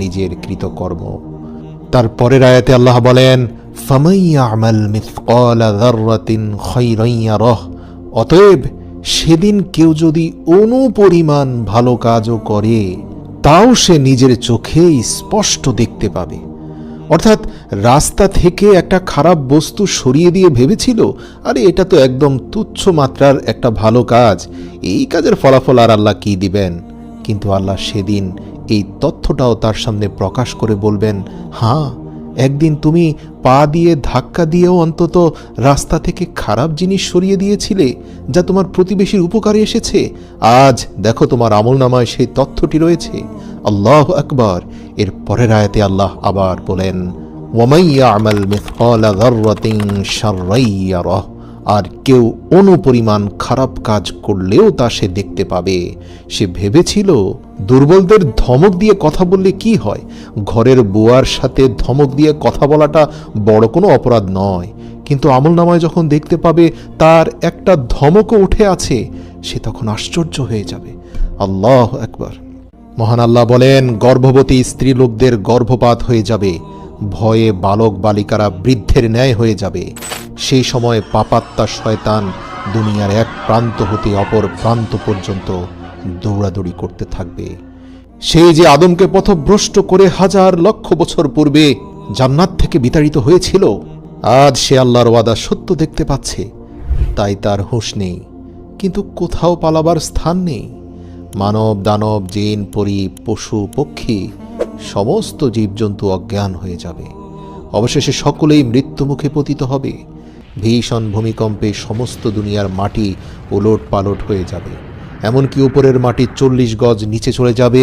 নিজের কৃতকর্ম। তার পরের আয়াতে আল্লাহ বলেন, ফামান ইয়ামাল মিসকালা যাররাতিন খায়রান ইয়ারাহ, অতএব সেদিন কেউ যদি অনুপরিমাণ ভালো কাজও করে তাও সে নিজের চোখেই স্পষ্ট দেখতে পাবে। অর্থাৎ রাস্তা থেকে একটা খারাপ বস্তু সরিয়ে দিয়ে ভেবেছিল, আরে এটা তো একদম তুচ্ছ মাত্রার একটা ভালো কাজ, এই কাজের ফলাফল আর আল্লাহ কি দিবেন। কিন্তু আল্লাহ সেদিন এই তথ্যটাও তার সামনে প্রকাশ করে বলবেন, হ্যাঁ, একদিন তুমি পা দিয়ে ধাক্কা দিয়েও অন্তত রাস্তা থেকে খারাপ জিনিস সরিয়ে দিয়েছিলে, যা তোমার প্রতিবেশীর উপকারে এসেছে। আজ দেখো তোমার আমলনামায় সেই তথ্যটি রয়েছে। আল্লাহু আকবার। এর পরের আয়াতে আল্লাহ আবার বলেন, ওয়ামান ইয়ামাল মিসকালা যাররাতিন শাররান ইয়ারাহ, আর কেউ অনুপরিমাণ খারাপ কাজ করলেও তা সে দেখতে পাবে। সে ভেবেছিল দুর্বলদের ধমক দিয়ে কথা বললে কি হয়, ঘরের বুয়ার সাথে ধমক দিয়ে কথা বলাটা বড় কোনো অপরাধ নয়। কিন্তু আমলনামায় যখন দেখতে পাবে তার একটা ধমকও উঠে আছে, সে তখন আশ্চর্য হয়ে যাবে। আল্লাহু আকবার। মহান আল্লাহ বলেন, গর্ভবতী স্ত্রী লোকদের গর্ভপাত হয়ে যাবে, ভয়ে বালক বালিকারা বৃদ্ধের ন্যায় হয়ে যাবে। সেই সময় পাপাত্মা শয়তান দুনিয়ার এক প্রান্ত হতে অপর প্রান্ত পর্যন্ত দৌড়াদৌড়ি করতে থাকবে। সেই যে আদমকে পথভ্রষ্ট করে হাজার লক্ষ বছর পূর্বে জান্নাত থেকে বিতাড়িত হয়েছিল, আজ সে আল্লাহর ওয়াদা সত্য দেখতে পাচ্ছে, তাই তার হুঁশ নেই, কিন্তু কোথাও পালাবার স্থান নেই। মানব দানব জিন পরী পশু পক্ষী সমস্ত জীবজন্তু অজ্ঞান হয়ে যাবে। অবশেষে সকলেই মৃত্যুমুখে পতিত হবে। ভীষণ ভূমিকম্পে সমস্ত দুনিয়ার মাটি ওলট পালট হয়ে যাবে, এমনকি উপরের মাটি 40 গজ নিচে চলে যাবে।